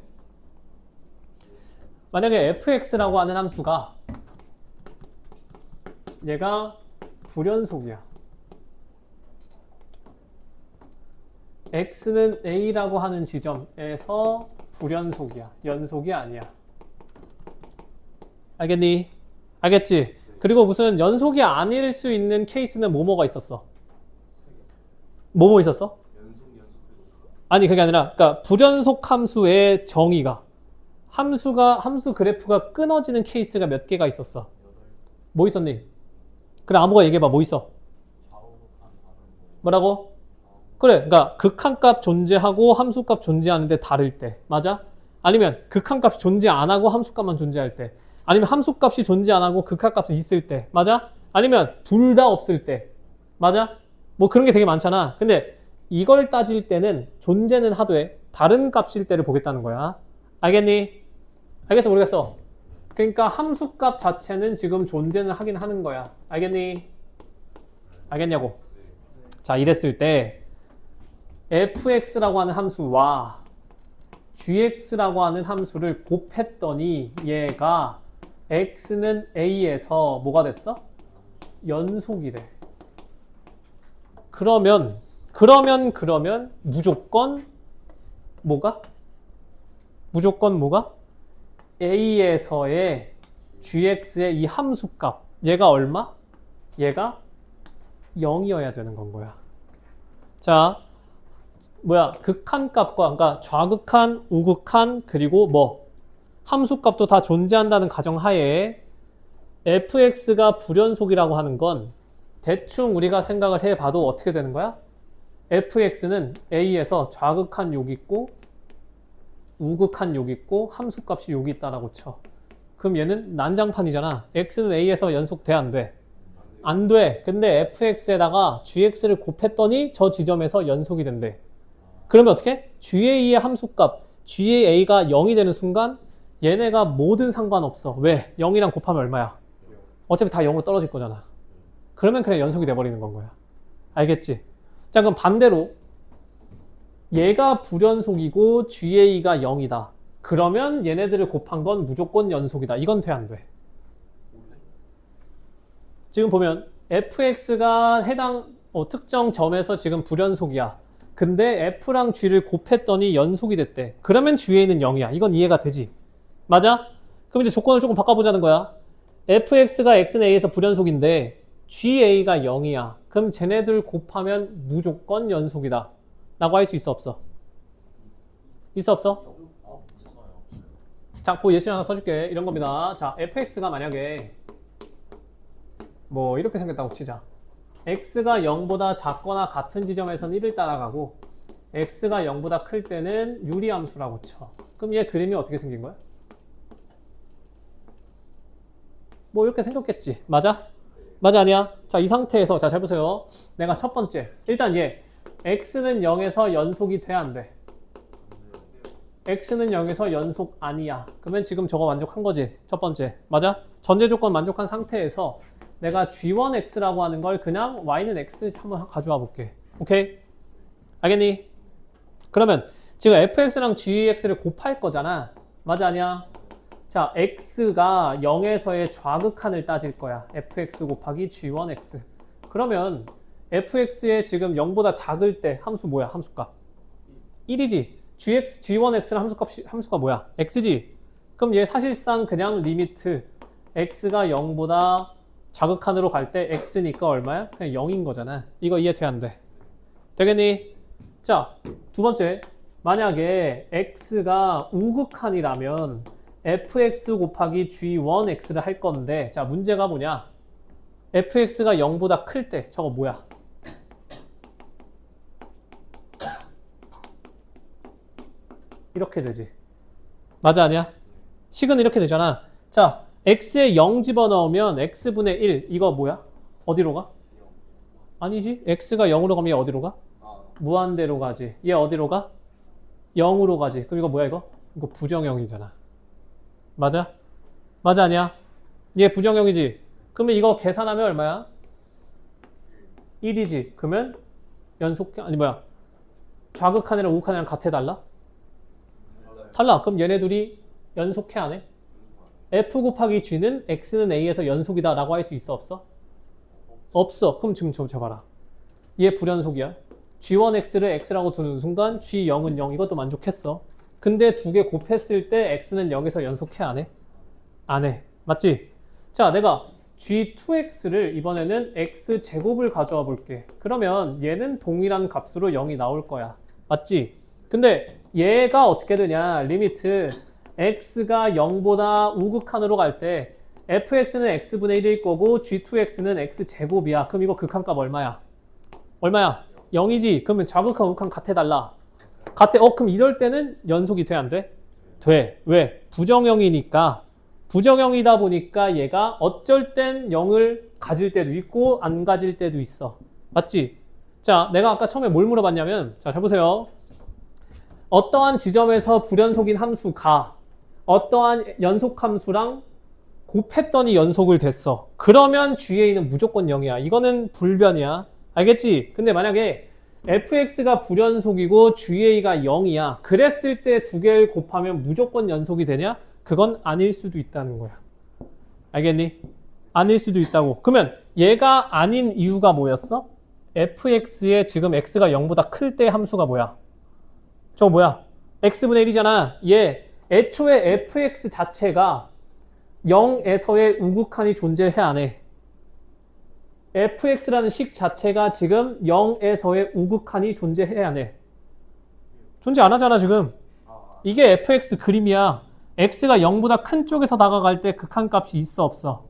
만약에 fx라고 하는 함수가 얘가 불연속이야. x는 a라고 하는 지점에서 불연속이야. 연속이 아니야. 알겠니? 알겠지? 그리고 무슨 연속이 아닐 수 있는 케이스는 뭐뭐가 있었어? 뭐뭐 있었어? 아니 그게 아니라 그러니까 불연속 함수의 정의가 함수 그래프가 끊어지는 케이스가 몇 개가 있었어? 뭐 있었니? 그래 아무거나 얘기해봐. 뭐 있어? 뭐라고? 그래 그러니까 극한값 존재하고 함수값 존재하는데 다를 때 맞아? 아니면 극한값이 존재 안 하고 함수값만 존재할 때 아니면 함수값이 존재 안 하고 극한값이 있을 때 맞아? 아니면 둘 다 없을 때 맞아? 뭐 그런 게 되게 많잖아. 근데 이걸 따질 때는 존재는 하되 다른 값일 때를 보겠다는 거야. 알겠니? 알겠어 모르겠어? 그러니까 함수값 자체는 지금 존재는 하긴 하는 거야. 알겠니? 알겠냐고? 자 이랬을 때 fx라고 하는 함수와 gx라고 하는 함수를 곱했더니 얘가 x는 a에서 뭐가 됐어? 연속이래. 그러면 무조건 뭐가? 무조건 뭐가? a에서의 gx의 이 함수값 얘가 얼마? 얘가 0이어야 되는 건 거야. 자, 극한값과 그러니까 좌극한, 우극한 그리고 뭐 함수값도 다 존재한다는 가정하에 fx가 불연속이라고 하는 건 대충 우리가 생각을 해봐도 어떻게 되는 거야? fx는 a에서 좌극한 욕이 있고 우극한 욕이 있고 함수값이 욕이 있다라고 쳐. 그럼 얘는 난장판이잖아. x는 a에서 연속돼 안 돼? 안 돼. 근데 fx에다가 gx를 곱했더니 저 지점에서 연속이 된대. 그러면 어떻게? GA의 함수값 GA가 0이 되는 순간 얘네가 뭐든 상관없어. 왜? 0이랑 곱하면 얼마야? 어차피 다 0으로 떨어질 거잖아. 그러면 그냥 연속이 돼버리는 건 거야. 알겠지? 자, 그럼 반대로 얘가 불연속이고 GA가 0이다. 그러면 얘네들을 곱한 건 무조건 연속이다. 이건 돼, 안 돼? 지금 보면 fx가 해당 특정 점에서 지금 불연속이야. 근데 f랑 g를 곱했더니 연속이 됐대. 그러면 GA는 0이야. 이건 이해가 되지? 맞아? 그럼 이제 조건을 조금 바꿔보자는 거야. fx가 x는 a에서 불연속인데 GA가 0이야. 그럼 쟤네들 곱하면 무조건 연속이다. 라고 할 수 있어, 없어? 있어, 없어? 자, 그 예시 하나 써줄게. 이런 겁니다. 자, fx가 만약에 뭐 이렇게 생겼다고 치자. x가 0보다 작거나 같은 지점에서는 1을 따라가고 x가 0보다 클 때는 유리함수라고 쳐. 그럼 얘 그림이 어떻게 생긴 거야? 뭐 이렇게 생겼겠지. 맞아? 맞아, 아니야? 자, 이 상태에서 자, 잘 보세요. 내가 첫 번째 일단 얘 x는 0에서 연속이 돼, 안 돼? x는 0에서 연속 아니야. 그러면 지금 저거 만족한 거지. 첫 번째. 맞아? 전제 조건 만족한 상태에서 내가 g1x라고 하는 걸 그냥 y는 x 한번 가져와 볼게. 오케이? 알겠니? 그러면 지금 fx랑 gx를 곱할 거잖아. 맞아, 아니야? 자, x가 0에서의 좌극한을 따질 거야. fx 곱하기 g1x. 그러면 fx의 지금 0보다 작을 때 함수 뭐야? 함수값 1이지. g1x는 함수가 뭐야? x지. 그럼 얘 사실상 그냥 리미트 x가 0보다 자극한으로 갈 때 x니까 얼마야? 그냥 0인 거잖아. 이거 이해돼, 안 돼? 되겠니? 자, 두 번째. 만약에 x가 우극한이라면 fx 곱하기 g1x를 할 건데, 자, 문제가 뭐냐? fx가 0보다 클 때 저거 뭐야? 이렇게 되지. 맞아, 아니야? 식은 이렇게 되잖아. 자, x에 0 집어넣으면 x분의 1 이거 뭐야? 어디로 가? 아니지. x가 0으로 가면 얘 어디로 가? 무한대로 가지. 얘 어디로 가? 0으로 가지. 그럼 이거 뭐야 이거? 이거 부정형이잖아. 맞아? 맞아, 아니야? 얘 부정형이지. 그러면 이거 계산하면 얼마야? 1이지. 그러면 아니 뭐야? 좌극한이랑 우극한이랑 같아, 달라? 달라. 그럼 얘네 둘이 연속해, 안 해? f 곱하기 g는 x는 a에서 연속이다 라고 할 수 있어, 없어? 없어. 그럼 지금 저 봐라. 얘 불연속이야. g1x를 x라고 두는 순간 g0은 0. 이것도 만족했어. 근데 두 개 곱했을 때 x는 0에서 연속해, 안 해? 안 해. 맞지? 자, 내가 g2x를 이번에는 x제곱을 가져와 볼게. 그러면 얘는 동일한 값으로 0이 나올 거야. 맞지? 근데 얘가 어떻게 되냐? 리미트 x가 0보다 우극한으로 갈 때 fx는 x분의 1일 거고 g2x는 x제곱이야. 그럼 이거 극한값 얼마야? 얼마야? 0이지. 그러면 좌극한 우극한 같아, 달라? 같아. 그럼 이럴 때는 연속이 돼, 안 돼? 돼. 왜? 부정형이니까. 부정형이다 보니까 얘가 어쩔 땐 0을 가질 때도 있고 안 가질 때도 있어. 맞지? 자, 내가 아까 처음에 뭘 물어봤냐면, 자, 잘 보세요. 어떠한 지점에서 불연속인 함수가 어떠한 연속함수랑 곱했더니 연속을 됐어. 그러면 GA는 무조건 0이야. 이거는 불변이야. 알겠지? 근데 만약에 fx가 불연속이고 GA가 0이야. 그랬을 때 두 개를 곱하면 무조건 연속이 되냐? 그건 아닐 수도 있다는 거야. 알겠니? 아닐 수도 있다고. 그러면 얘가 아닌 이유가 뭐였어? fx에 지금 x가 0보다 클 때 함수가 뭐야? 저거 뭐야? x분의 1이잖아. 얘 애초에 fx 자체가 0에서의 우극한이 존재해 안 해? fx라는 식 자체가 지금 0에서의 우극한이 존재해 안 해? 존재 안 하잖아 지금. 이게 fx 그림이야. x가 0보다 큰 쪽에서 다가갈 때 극한값이 있어 없어?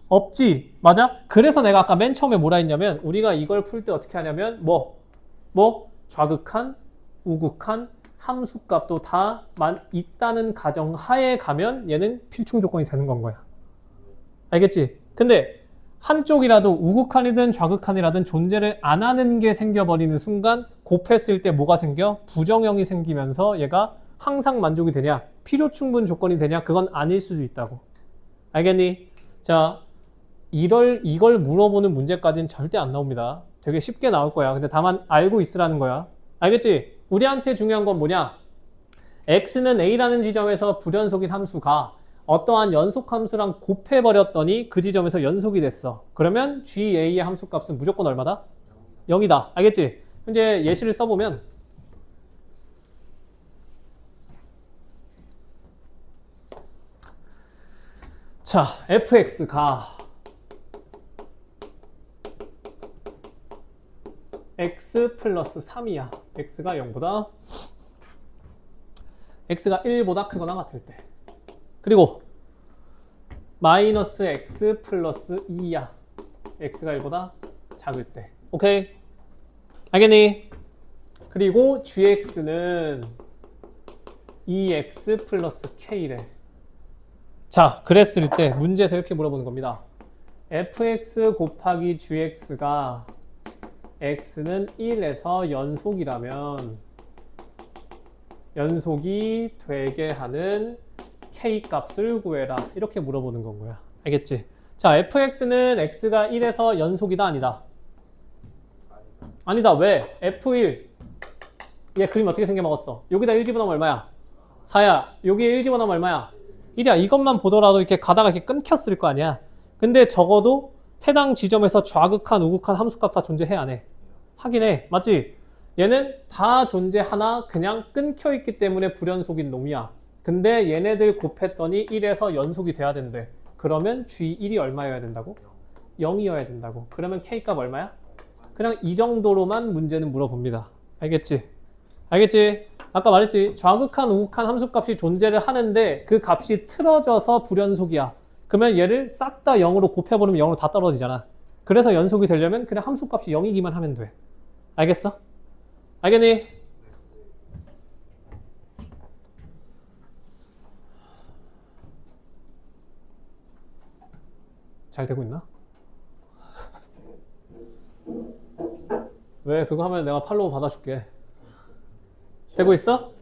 없지. 맞아? 그래서 내가 아까 맨 처음에 뭐라 했냐면 우리가 이걸 풀 때 어떻게 하냐면 좌극한, 우극한, 함수값도 다 있다는 가정하에 가면 얘는 필충 조건이 되는 건 거야. 알겠지? 근데 한쪽이라도 우극한이든 좌극한이라든 존재를 안 하는 게 생겨버리는 순간 곱했을 때 뭐가 생겨? 부정형이 생기면서 얘가 항상 만족이 되냐? 필요 충분 조건이 되냐? 그건 아닐 수도 있다고. 알겠니? 자, 이걸 물어보는 문제까지는 절대 안 나옵니다. 되게 쉽게 나올 거야. 근데 다만 알고 있으라는 거야. 알겠지? 우리한테 중요한 건 뭐냐? x는 a라는 지점에서 불연속인 함수가 어떠한 연속 함수랑 곱해버렸더니 그 지점에서 연속이 됐어. 그러면 GA의 함수값은 무조건 얼마다? 0이다. 알겠지? 이제 예시를 써보면 자, fx가 x 플러스 3이야. x가 0보다 x가 1보다 크거나 같을 때. 그리고 마이너스 x 플러스 2야. x가 1보다 작을 때. 오케이? 알겠니? 그리고 gx는 2x 플러스 k래. 자, 그랬을 때 문제에서 이렇게 물어보는 겁니다. fx 곱하기 gx가 x는 1에서 연속이라면 연속이 되게 하는 k값을 구해라. 이렇게 물어보는 건 거야. 알겠지? 자, fx는 x가 1에서 연속이다 아니다? 아니다. 왜? f1 얘 그림 어떻게 생겨먹었어? 여기다 1 집어넣으면 얼마야? 4야. 여기에 1 집어넣으면 얼마야? 1이야. 이것만 보더라도 이렇게 가다가 이렇게 끊겼을 거 아니야. 근데 적어도 해당 지점에서 좌극한, 우극한 함수값 다 존재해 안 해? 하긴 해. 맞지? 얘는 다 존재하나 그냥 끊겨있기 때문에 불연속인 놈이야. 근데 얘네들 곱했더니 1에서 연속이 돼야 된대. 그러면 G1이 얼마여야 된다고? 0이어야 된다고. 그러면 K값 얼마야? 그냥 이 정도로만 문제는 물어봅니다. 알겠지? 알겠지? 아까 말했지? 좌극한, 우극한 함수값이 존재를 하는데 그 값이 틀어져서 불연속이야. 그러면 얘를 싹 다 0으로 곱해버리면 0으로 다 떨어지잖아. 그래서 연속이 되려면 그냥 함수값이 0이기만 하면 돼. 알겠어? 알겠니? 잘 되고 있나? 왜? 그거 하면 내가 팔로우 받아줄게. 되고 있어?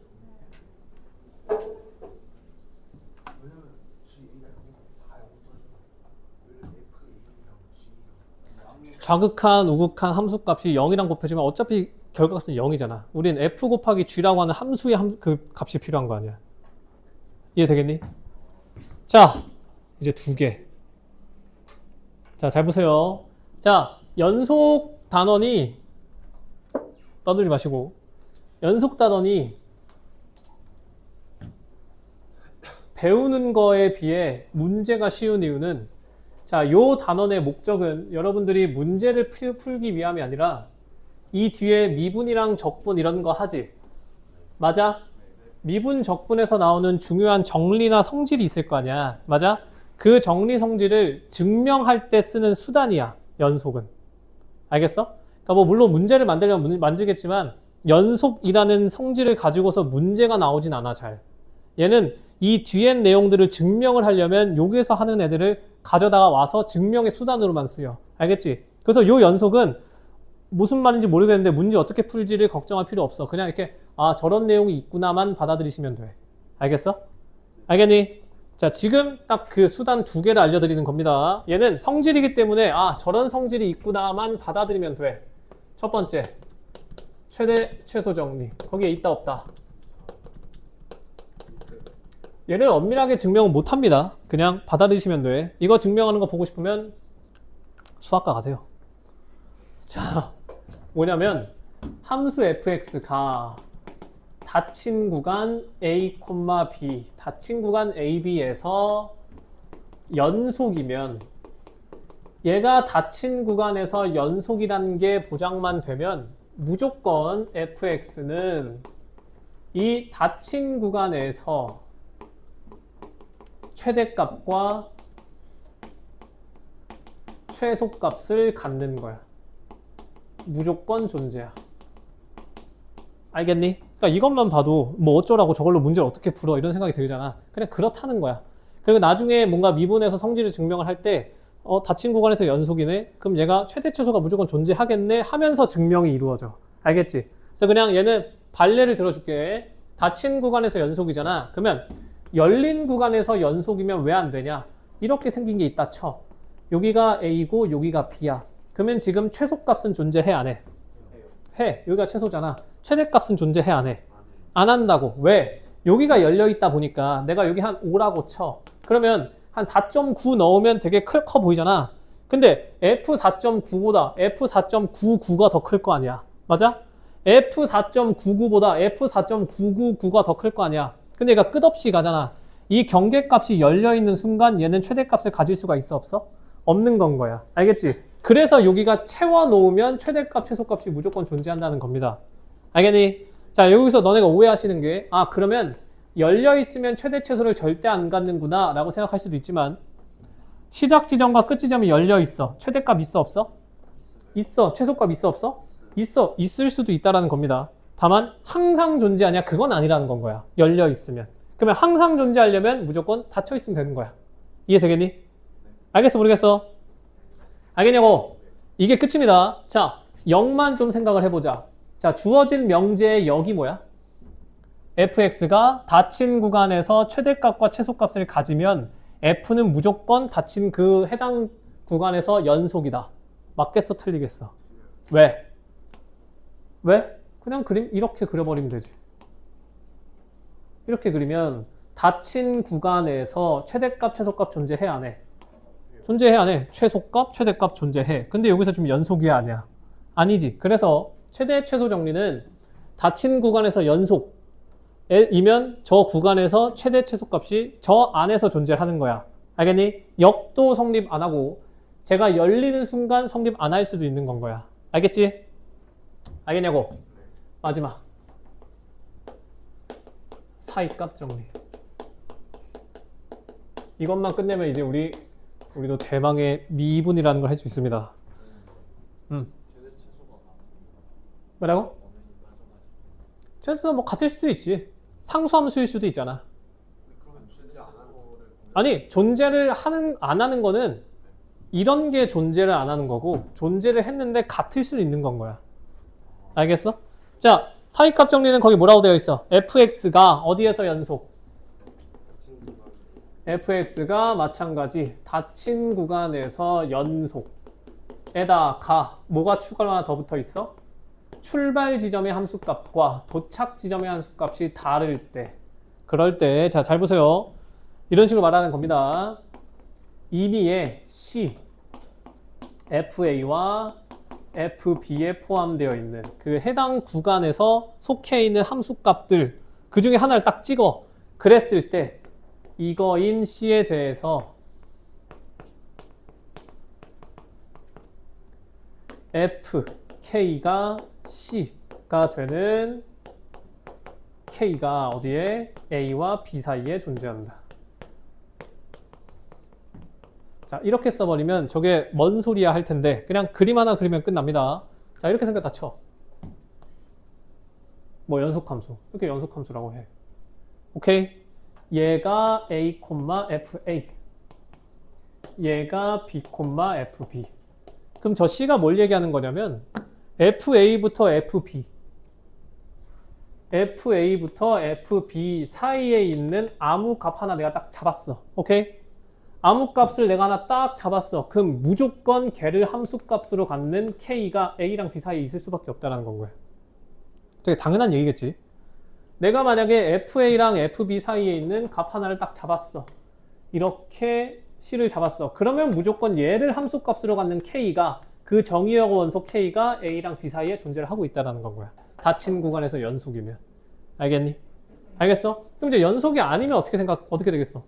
좌극한, 우극한 함수값이 0이랑 곱해지면 어차피 결과값은 0이잖아. 우린 f 곱하기 g라고 하는 함수의 그 값이 필요한 거 아니야. 이해되겠니? 자, 이제 두 개. 자, 잘 보세요. 자, 연속 단원이 떠들지 마시고 연속 단원이 배우는 거에 비해 문제가 쉬운 이유는 자, 요 단원의 목적은 여러분들이 문제를 풀기 위함이 아니라 이 뒤에 미분이랑 적분 이런 거 하지. 맞아? 미분 적분에서 나오는 중요한 정리나 성질이 있을 거 아니야. 맞아? 그 정리 성질을 증명할 때 쓰는 수단이야. 연속은. 알겠어? 그러니까 뭐 물론 문제를 만들려면 만들겠지만 연속이라는 성질을 가지고서 문제가 나오진 않아 잘. 얘는 이 뒤에 내용들을 증명을 하려면 여기에서 하는 애들을 가져다가 와서 증명의 수단으로만 쓰여. 알겠지? 그래서 요 연속은 무슨 말인지 모르겠는데 문제 어떻게 풀지를 걱정할 필요 없어. 그냥 이렇게 아 저런 내용이 있구나만 받아들이시면 돼. 알겠어? 알겠니? 자, 지금 딱 그 수단 두 개를 알려드리는 겁니다. 얘는 성질이기 때문에 아 저런 성질이 있구나만 받아들이면 돼. 첫 번째 최대 최소 정리. 거기에 있다 없다. 있어요. 얘를 엄밀하게 증명은 못합니다. 그냥 받아들이시면 돼. 이거 증명하는 거 보고 싶으면 수학과 가세요. 자, 뭐냐면 함수 fx가 닫힌 구간 a, b, 닫힌 구간 ab에서 연속이면 얘가 닫힌 구간에서 연속이라는 게 보장만 되면 무조건 fx는 이 닫힌 구간에서 최대값과 최소값을 갖는 거야. 무조건 존재야. 알겠니? 그러니까 이것만 봐도 뭐 어쩌라고 저걸로 문제를 어떻게 풀어 이런 생각이 들잖아. 그냥 그렇다는 거야. 그리고 나중에 뭔가 미분에서 성질을 증명을 할 때 닫힌 구간에서 연속이네? 그럼 얘가 최대 최소가 무조건 존재하겠네? 하면서 증명이 이루어져. 알겠지? 그래서 그냥 얘는 발례를 들어줄게. 닫힌 구간에서 연속이잖아. 그러면 열린 구간에서 연속이면 왜 안 되냐? 이렇게 생긴 게 있다 쳐. 여기가 A고 여기가 B야. 그러면 지금 최소값은 존재해 안 해? 해. 여기가 최소잖아. 최대값은 존재해 안 해? 안 한다고. 왜? 여기가 열려있다 보니까 내가 여기 한 5라고 쳐. 그러면 한 4.9 넣으면 되게 커 보이잖아. 근데 F4.9보다 F4.99가 더 클 거 아니야. 맞아? F4.99보다 F4.999가 더 클 거 아니야. 근데 얘가 끝없이 가잖아. 이 경계값이 열려있는 순간 얘는 최대값을 가질 수가 있어 없어? 없는 건 거야. 알겠지? 그래서 여기가 채워놓으면 최대값, 최소값이 무조건 존재한다는 겁니다. 알겠니? 자, 여기서 너네가 오해하시는 게 그러면 열려있으면 최대, 최소를 절대 안 갖는구나 라고 생각할 수도 있지만 시작 지점과 끝 지점이 열려있어. 최대값 있어 없어? 있어. 최소값 있어 없어? 있어. 있을 수도 있다라는 겁니다. 다만 항상 존재하냐? 그건 아니라는 건 거야. 열려있으면. 그러면 항상 존재하려면 무조건 닫혀있으면 되는 거야. 이해되겠니? 알겠어? 모르겠어? 알겠냐고? 이게 끝입니다. 자, 0만 좀 생각을 해보자. 자, 주어진 명제의 역이 뭐야? fx가 닫힌 구간에서 최대값과 최소값을 가지면 f는 무조건 닫힌 그 해당 구간에서 연속이다. 맞겠어? 틀리겠어? 왜? 왜? 그냥 그림 이렇게 그려버리면 되지. 이렇게 그리면 닫힌 구간에서 최대값, 최소값 존재해 안 해? 존재해 안 해? 최소값, 최대값 존재해. 근데 여기서 지금 연속이야 아니야? 아니지. 그래서 최대, 최소 정리는 닫힌 구간에서 연속이면 저 구간에서 최대, 최소값이 저 안에서 존재하는 거야. 알겠니? 역도 성립 안 하고 제가 열리는 순간 성립 안 할 수도 있는 건 거야. 알겠지? 알겠냐고? 마지막. 사이값 정리. 이것만 끝내면 이제 우리도 대망의 미분이라는 걸 할 수 있습니다. 뭐라고? 최소가 뭐 같을 수도 있지. 상수함수일 수도 있잖아. 그러면 존재 안 하는 거를 아니, 존재를 안 하는 거는 이런 게 존재를 안 하는 거고 존재를 했는데 같을 수도 있는 건 거야. 알겠어? 자, 사이값 정리는 거기 뭐라고 되어 있어? fx가 어디에서 연속? fx가 마찬가지 닫힌 구간에서 연속에다가 뭐가 추가로 하나 더 붙어 있어? 출발 지점의 함수값과 도착 지점의 함수값이 다를 때, 그럴 때, 자, 잘 보세요. 이런 식으로 말하는 겁니다. 임의의 C, FA와 FB에 포함되어 있는 그 해당 구간에서 속해 있는 함수값들 그 중에 하나를 딱 찍어. 그랬을 때 이거인 C에 대해서 FK가 C가 되는 K가 어디에? A와 B 사이에 존재한다. 자, 이렇게 써버리면 저게 뭔 소리야 할 텐데 그냥 그림 하나 그리면 끝납니다. 자, 이렇게 생겼다 쳐. 뭐 연속함수. 이렇게 연속함수라고 해. 오케이? 얘가 A, FA. 얘가 B, FB. 그럼 저 C가 뭘 얘기하는 거냐면 FA부터 FB. FA부터 FB 사이에 있는 아무 값 하나 내가 딱 잡았어. 오케이? 아무 값을 내가 하나 딱 잡았어. 그럼 무조건 걔를 함수값으로 갖는 K가 A랑 B 사이에 있을 수밖에 없다는 건 거야. 되게 당연한 얘기겠지. 내가 만약에 FA랑 FB 사이에 있는 값 하나를 딱 잡았어. 이렇게 C를 잡았어. 그러면 무조건 얘를 함수값으로 갖는 K가 그 정의역 원소 K가 A랑 B 사이에 존재를 하고 있다는 건 거야. 닫힌 구간에서 연속이면. 알겠니? 알겠어? 그럼 이제 연속이 아니면 어떻게 되겠어?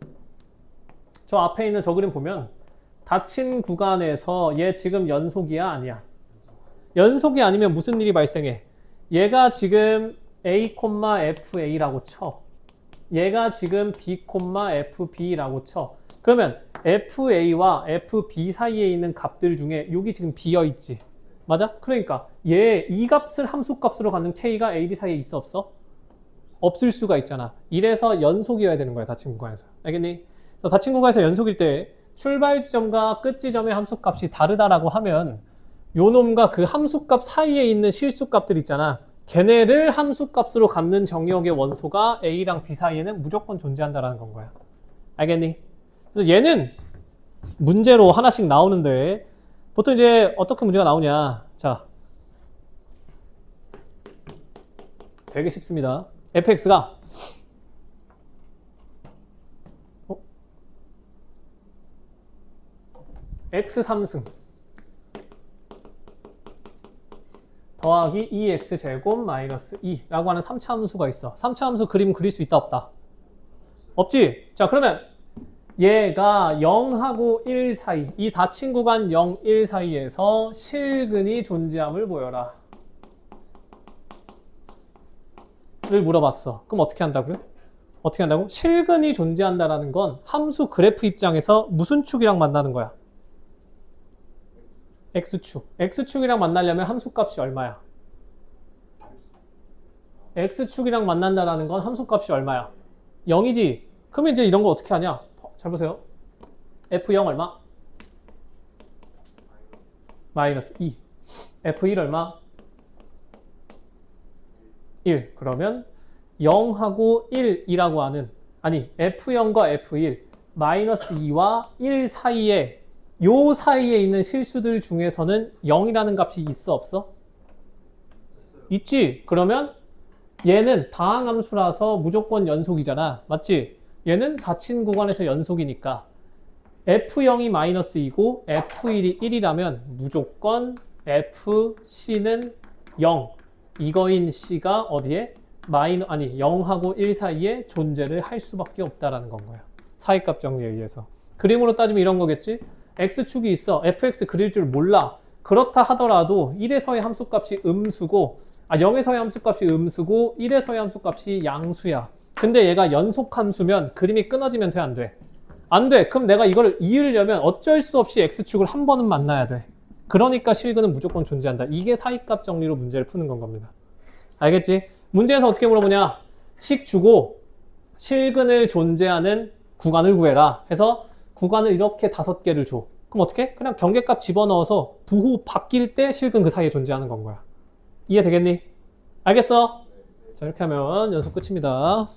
저 앞에 있는 저 그림 보면 닫힌 구간에서 얘 지금 연속이야? 아니야? 연속이 아니면 무슨 일이 발생해? 얘가 지금 A, FA라고 쳐. 얘가 지금 B, FB라고 쳐. 그러면 FA와 FB 사이에 있는 값들 중에 여기 지금 비어 있지. 맞아? 그러니까 이 값을 함수값으로 갖는 K가 A, B 사이에 있어 없어? 없을 수가 있잖아. 이래서 연속이어야 되는 거야. 닫힌 구간에서. 알겠니? 그래서 닫힌 구간에서 연속일 때 출발 지점과 끝 지점의 함수값이 다르다라고 하면 요 놈과 그 함수값 사이에 있는 실수값들 있잖아. 걔네를 함수값으로 갖는 정의역의 원소가 A랑 B 사이에는 무조건 존재한다라는 건 거야. 알겠니? 그래서 얘는 문제로 하나씩 나오는데 보통 이제 어떻게 문제가 나오냐. 자, 되게 쉽습니다. fx가 x 3승 더하기 2x제곱 마이너스 2라고 하는 3차 함수가 있어. 3차 함수 그림 그릴 수 있다 없다? 없지? 자, 그러면 얘가 0하고 1 사이, 이 닫힌 구간 0, 1 사이에서 실근이 존재함을 보여라 를 물어봤어. 그럼 어떻게 한다고요? 어떻게 한다고? 실근이 존재한다라는 건 함수 그래프 입장에서 무슨 축이랑 만나는 거야? X축. X축이랑 만나려면 함수값이 얼마야? X축이랑 만난다라는 건 함수값이 얼마야? 0이지. 그러면 이제 이런 거 어떻게 하냐? 잘 보세요. F0 얼마? 마이너스 2. F1 얼마? 1. 그러면 0하고 1이라고 하는, 아니 F0과 F1 마이너스 2와 1 사이에 요 사이에 있는 실수들 중에서는 0이라는 값이 있어 없어? 있지. 그러면 얘는 다항함수라서 무조건 연속이잖아. 맞지? 얘는 닫힌 구간에서 연속이니까 F0이 마이너스 2고 F1이 1이라면 무조건 FC는 0 이거인 C가 어디에? 0하고 1 사이에 존재를 할 수밖에 없다라는 건 거야. 사이값 정리에 의해서. 그림으로 따지면 이런 거겠지? X축이 있어. fx 그릴 줄 몰라. 그렇다 하더라도 1에서의 함수값이 음수고 0에서의 함수값이 음수고 1에서의 함수값이 양수야. 근데 얘가 연속함수면 그림이 끊어지면 돼, 안 돼? 안 돼. 그럼 내가 이걸 이으려면 어쩔 수 없이 X축을 한 번은 만나야 돼. 그러니까 실근은 무조건 존재한다. 이게 사이값 정리로 문제를 푸는 건 겁니다. 알겠지? 문제에서 어떻게 물어보냐? 식 주고 실근을 존재하는 구간을 구해라 해서 구간을 이렇게 5개를 줘. 그럼 어떻게? 그냥 경계값 집어넣어서 부호 바뀔 때 실근 그 사이에 존재하는 건 거야. 이해되겠니? 알겠어? 자, 이렇게 하면 연속 끝입니다.